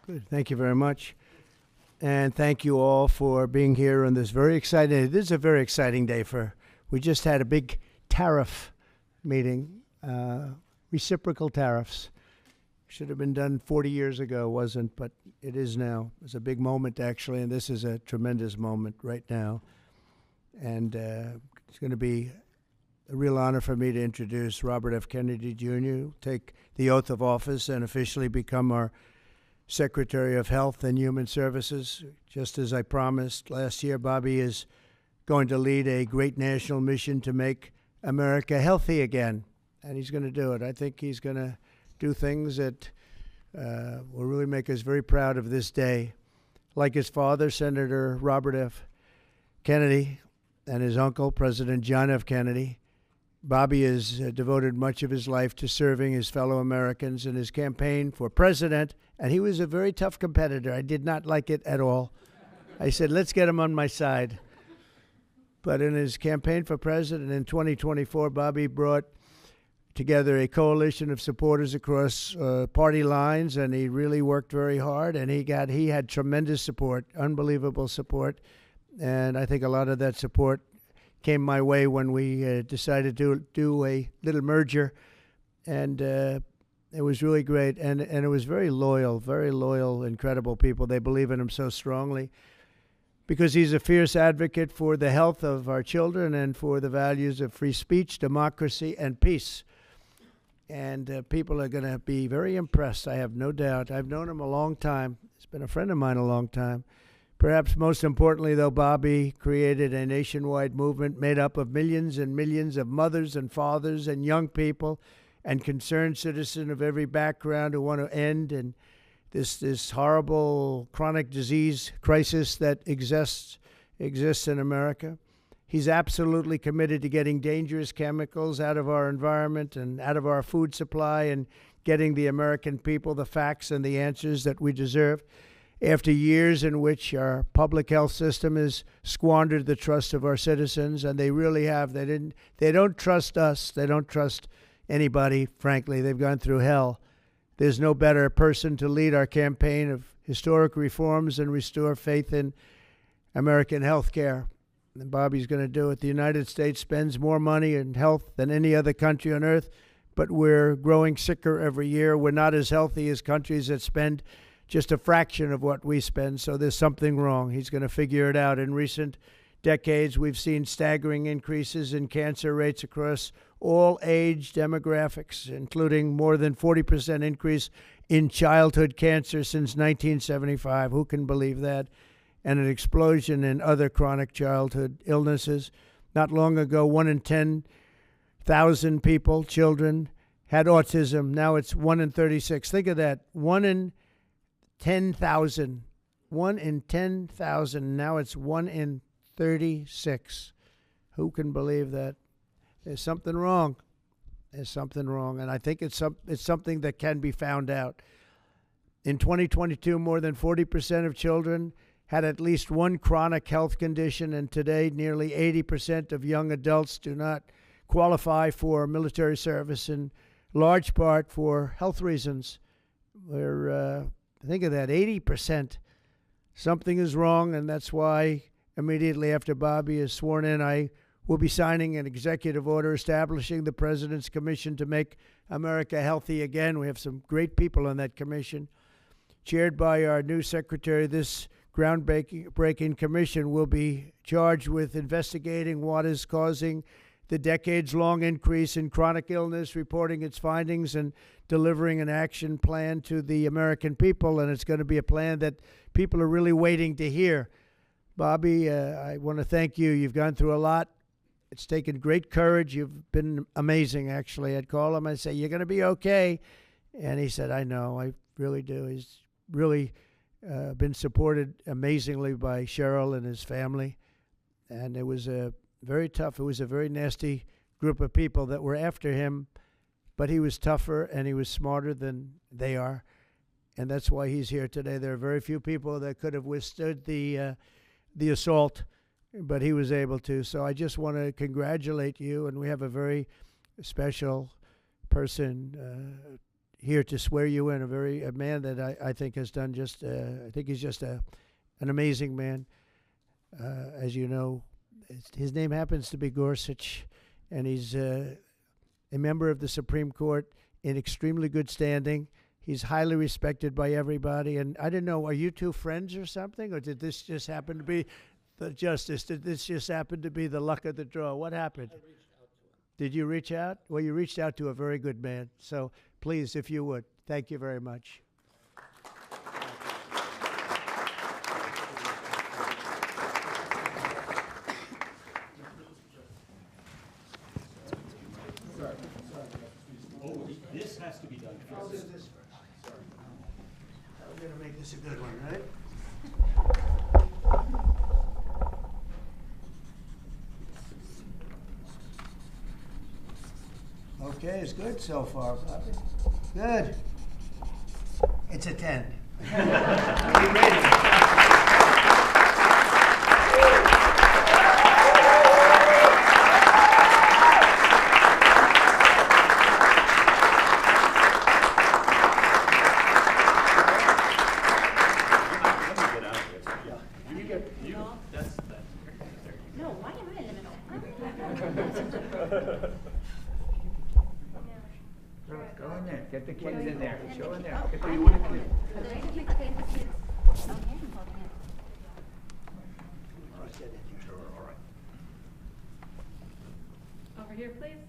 Good. Thank you very much. And thank you all for being here on this very exciting. This is a very exciting day we just had a big tariff meeting, reciprocal tariffs. Should have been done 40 years ago, wasn't, but it is now. It's a big moment, actually, and this is a tremendous moment right now. And it's going to be a real honor for me to introduce Robert F. Kennedy Jr., take the oath of office and officially become our Secretary of Health and Human Services. Just as I promised last year, Bobby is going to lead a great national mission to make America healthy again, and he's going to do it. I think he's going to do things that will really make us very proud of this day. Like his father, Senator Robert F. Kennedy, and his uncle, President John F. Kennedy, Bobby has devoted much of his life to serving his fellow Americans in his campaign for president, and he was a very tough competitor. I did not like it at all. I said, let's get him on my side. But in his campaign for president in 2024, Bobby brought together a coalition of supporters across party lines, and he really worked very hard, and he had tremendous support, unbelievable support, and I think a lot of that support came my way when we decided to do a little merger, and it was really great, and it was very loyal, incredible people. They believe in him so strongly because he's a fierce advocate for the health of our children and for the values of free speech, democracy, and peace. And people are going to be very impressed, I have no doubt. I've known him a long time. He's been a friend of mine a long time. Perhaps most importantly, though, Bobby created a nationwide movement made up of millions and millions of mothers and fathers and young people and concerned citizens of every background who want to end and this horrible chronic disease crisis that exists in America. He's absolutely committed to getting dangerous chemicals out of our environment and out of our food supply and getting the American people the facts and the answers that we deserve. After years in which our public health system has squandered the trust of our citizens, and they really have. They don't trust us. They don't trust anybody, frankly. They've gone through hell. There's no better person to lead our campaign of historic reforms and restore faith in American health care. And Bobby's going to do it. The United States spends more money in health than any other country on earth, but we're growing sicker every year. We're not as healthy as countries that spend just a fraction of what we spend, so there's something wrong. He's going to figure it out. In recent decades, we've seen staggering increases in cancer rates across all age demographics, including more than 40% increase in childhood cancer since 1975. Who can believe that? And an explosion in other chronic childhood illnesses. Not long ago, 1 in 10,000 people, children, had autism. Now it's 1 in 36. Think of that. 1 in 10,000. 1 in 10,000. Now it's 1 in 36. Who can believe that? There's something wrong. There's something wrong. And I think it's something that can be found out. In 2022, more than 40% of children had at least one chronic health condition, and today nearly 80% of young adults do not qualify for military service, in large part for health reasons. Think of that, 80%. Something is wrong, and that's why immediately after Bobby is sworn in, I will be signing an executive order establishing the President's Commission to make America healthy again. We have some great people on that commission. Chaired by our new secretary, this groundbreaking commission will be charged with investigating what is causing the decades-long increase in chronic illness, reporting its findings, and delivering an action plan to the American people. And it's going to be a plan that people are really waiting to hear. Bobby, I want to thank you. You've gone through a lot. It's taken great courage. You've been amazing, actually. I'd call him and say, you're going to be okay. And he said, I know, I really do. He's really been supported amazingly by Cheryl and his family. And it was very tough. It was a very nasty group of people that were after him, but he was tougher and he was smarter than they are. And that's why he's here today. There are very few people that could have withstood the assault, but he was able to. So I just want to congratulate you, and we have a very special person here to swear you in, a man that I think has done just, I think he's just an amazing man. As you know, his name happens to be Gorsuch, and he's a member of the Supreme Court in extremely good standing. He's highly respected by everybody. And I didn't know, are you two friends or something? Or did this just happen to be the justice? Did this just happen to be the luck of the draw? What happened? I reached out to him. Did you reach out? Well, you reached out to a very good man. So please, if you would, thank you very much. This has to be done I'll do first. this first. We're going to make this a good one, right? Okay, it's good so far, Bobby. Good. It's a 10. Are you ready? No, why am I in the middle? Go in there, get the kids in there, show in there. Oh, Get the I'm kids in holding there. it. Okay, the kids. Okay, I'm holding it. Over here, please.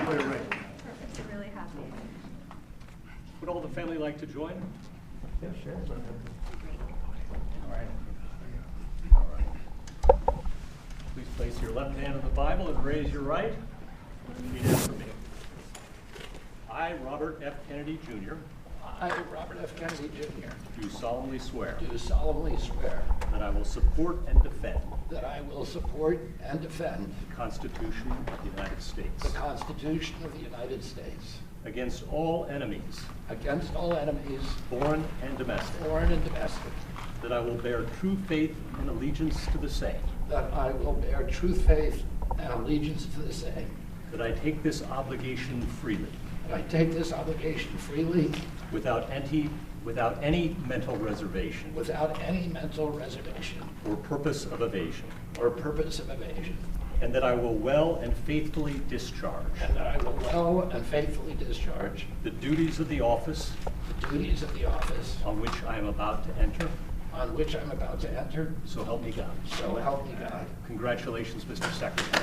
Perfect, really happy. Would all the family like to join? Yeah, sure. All right. Please place your left hand on the Bible and raise your right. Repeat after me. I, Robert F. Kennedy, Jr., I, Robert F. Kennedy, Jr., do solemnly swear do solemnly swear that I will support and defend that I will support and defend the Constitution of the United States the Constitution of the United States against all enemies, against all enemies, foreign and domestic, foreign and domestic, that I will bear true faith and allegiance to the same, that I will bear true faith and allegiance to the same, that I take this obligation freely, that I take this obligation freely without any mental reservation without any mental reservation or purpose of evasion, or purpose of evasion, and that I will well and faithfully discharge and that I will well and faithfully discharge the duties of the office the duties of the office on which I am about to enter. on which I'm about to enter. So help me God. So help me God. Congratulations, Mr. Secretary.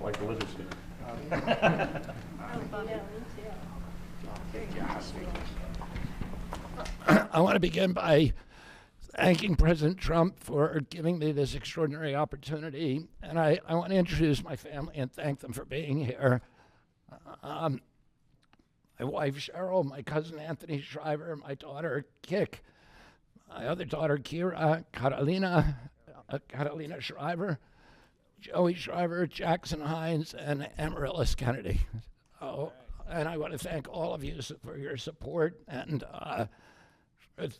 Like the lizard I want to begin by thanking President Trump for giving me this extraordinary opportunity. And I want to introduce my family and thank them for being here. My wife, Cheryl, my cousin, Anthony Shriver, my daughter, Kik, my other daughter, Kira, Catalina Shriver, Joey Shriver, Jackson Hines, and Amaryllis Kennedy. Oh, and I want to thank all of you for your support and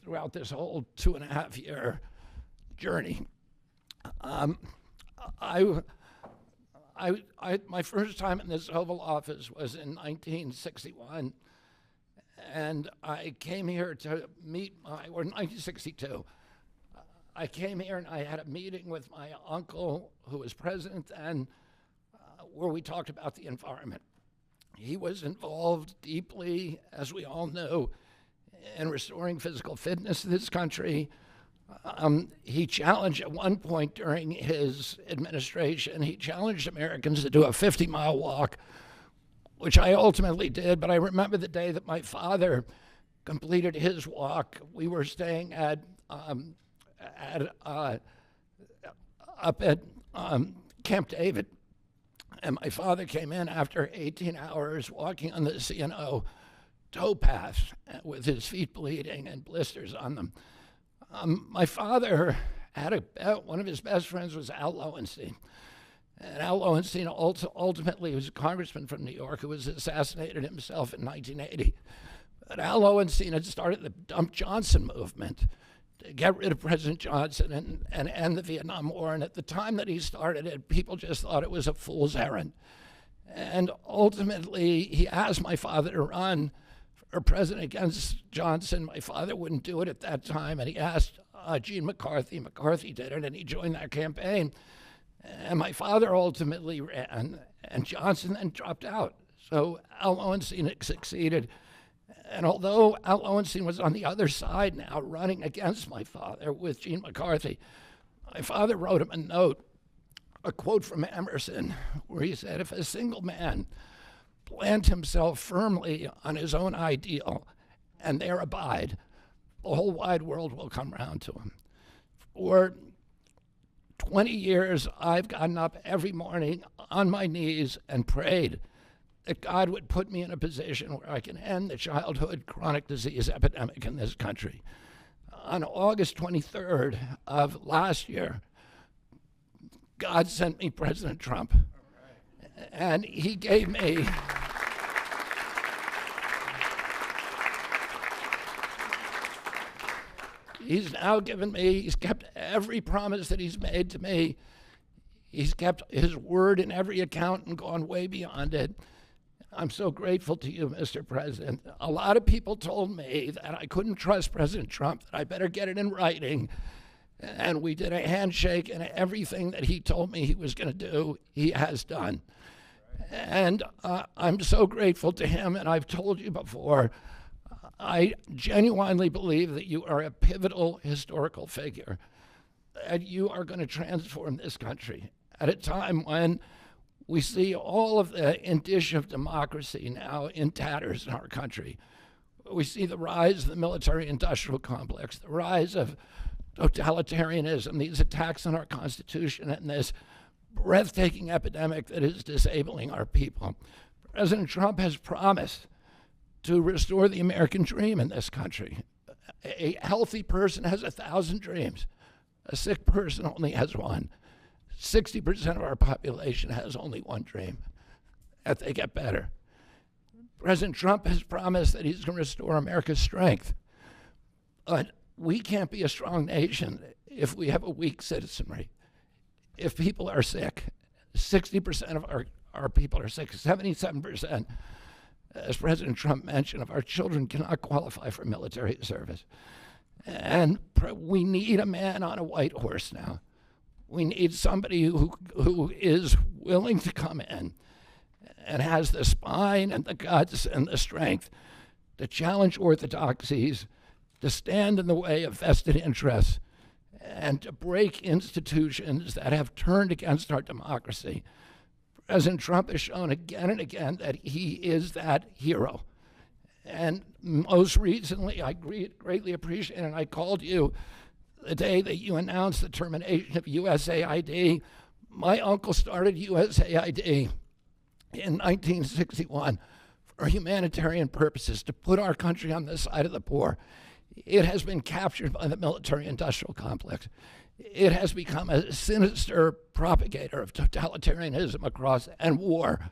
throughout this whole 2.5-year journey. My first time in this Oval Office was in 1961, and I came here to meet or 1962. I came here and I had a meeting with my uncle, who was president then, where we talked about the environment. He was involved deeply, as we all know, in restoring physical fitness in this country. He challenged at one point during his administration, he challenged Americans to do a 50-mile walk, which I ultimately did. But I remember the day that my father completed his walk. We were staying up at Camp David, and my father came in after 18 hours walking on the C&O towpath with his feet bleeding and blisters on them. My father had a bet. One of his best friends was Al Lowenstein. And Al Lowenstein ultimately was a congressman from New York who was assassinated himself in 1980. But Al Lowenstein had started the Dump Johnson movement to get rid of President Johnson and end the Vietnam War. And at the time that he started it, people just thought it was a fool's errand. And ultimately, he asked my father to run for president against Johnson. My father wouldn't do it at that time, and he asked Gene McCarthy. McCarthy did it, and he joined that campaign. And my father ultimately ran, and Johnson then dropped out. So Al Lowenstein succeeded. And although Al Lowenstein was on the other side now, running against my father with Gene McCarthy, my father wrote him a note, a quote from Emerson, where he said, if a single man plant himself firmly on his own ideal and there abide, the whole wide world will come round to him. For 20 years, I've gotten up every morning on my knees and prayed that God would put me in a position where I can end the childhood chronic disease epidemic in this country. On August 23rd of last year, God sent me President Trump. And he gave me he's now given me, he's kept every promise that he's made to me. He's kept his word in every account and gone way beyond it. I'm so grateful to you, Mr. President. A lot of people told me that I couldn't trust President Trump, that I better get it in writing. And we did a handshake, and everything that he told me he was going to do, he has done. And I'm so grateful to him, and I've told you before, I genuinely believe that you are a pivotal historical figure, that you are going to transform this country at a time when we see all of the indicia of democracy now in tatters in our country. We see the rise of the military-industrial complex, the rise of totalitarianism, these attacks on our Constitution, and this breathtaking epidemic that is disabling our people. President Trump has promised to restore the American dream in this country. A healthy person has 1,000 dreams. A sick person only has one. 60% of our population has only one dream, that they get better. President Trump has promised that he's going to restore America's strength. But we can't be a strong nation if we have a weak citizenry. If people are sick, 60% of our people are sick, 77%, as President Trump mentioned, of our children cannot qualify for military service. And we need a man on a white horse now. We need somebody who is willing to come in and has the spine and the guts and the strength to challenge orthodoxies, to stand in the way of vested interests, and to break institutions that have turned against our democracy. President Trump has shown again and again that he is that hero. And most recently, I greatly appreciate it, and I called you the day that you announced the termination of USAID. My uncle started USAID in 1961 for humanitarian purposes, to put our country on the side of the poor. It has been captured by the military-industrial complex. It has become a sinister propagator of totalitarianism and war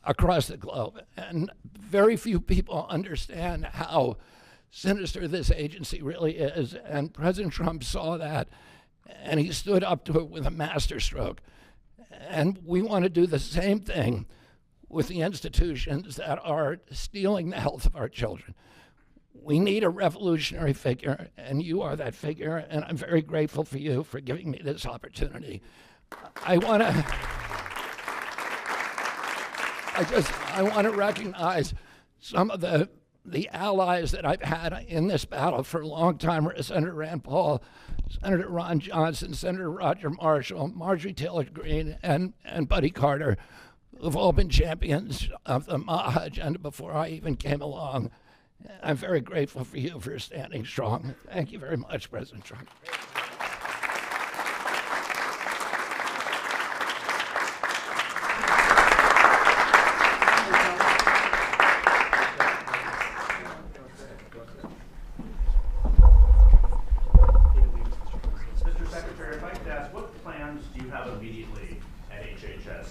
across the globe. And very few people understand how sinister this agency really is. And President Trump saw that, and he stood up to it with a masterstroke. And we want to do the same thing with the institutions that are stealing the health of our children. We need a revolutionary figure, and you are that figure, and I'm very grateful for you for giving me this opportunity. I want to recognize some of the allies that I've had in this battle for a long time: Senator Rand Paul, Senator Ron Johnson, Senator Roger Marshall, Marjorie Taylor Greene, and Buddy Carter, who've all been champions of the MAHA agenda before I even came along. I'm very grateful for you for standing strong. Thank you very much, President Trump. Mr.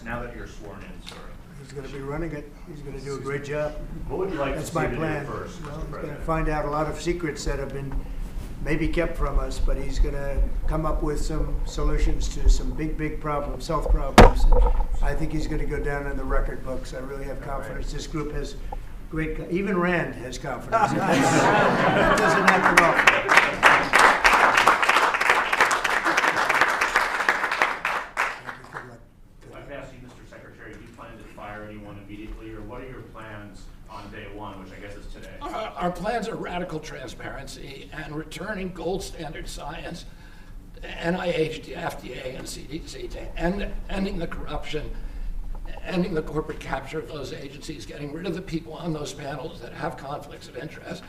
next, now that you're sworn in, sir? He's going to be running it. He's going to do a great job. What would you like to That's see my to do plan. first, Well, Mr. he's going to President? find out a lot of secrets that have been maybe kept from us, but he's going to come up with some solutions to some big problems, health problems. And I think he's going to go down in the record books. I really have confidence. This group has great, even Rand has confidence. That doesn't happen often. If I pass you, Mr. Secretary, do you plan to fire anyone immediately, or what are your plans on day one, which I guess is today? Our plans are radical transparency and returning gold standard science to NIH, the FDA, and CDC, to ending the corruption, ending the corporate capture of those agencies, getting rid of the people on those panels that have conflicts of interest.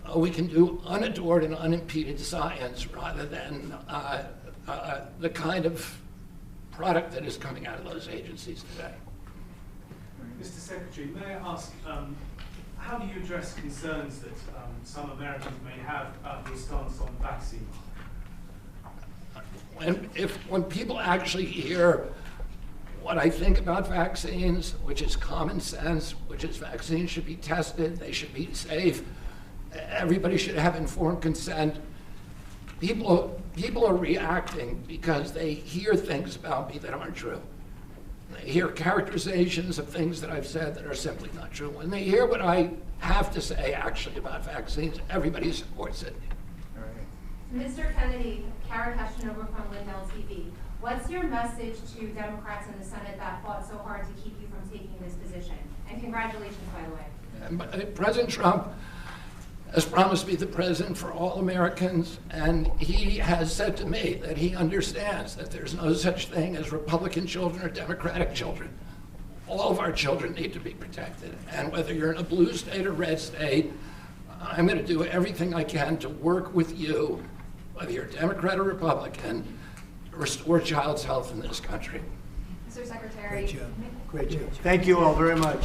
So we can do unadored and unimpeded science rather than the kind of product that is coming out of those agencies today. Mr. Secretary, may I ask, how do you address concerns that some Americans may have about your stance on vaccine? When people actually hear what I think about vaccines, which is common sense, which is vaccines should be tested, they should be safe, everybody should have informed consent, people are reacting because they hear things about me that aren't true. They hear characterizations of things that I've said that are simply not true. When they hear what I have to say actually about vaccines, everybody supports it. Mr. Kennedy, Kara Kashinova from Lindell TV. What's your message to Democrats in the Senate that fought so hard to keep you from taking this position? And congratulations, by the way. And President Trump has promised to be the president for all Americans, and he has said to me that he understands that there's no such thing as Republican children or Democratic children. All of our children need to be protected, and whether you're in a blue state or red state, I'm going to do everything I can to work with you, whether you're Democrat or Republican, to restore child's health in this country. Mr. Secretary. Great job. Great job. Thank you all very much.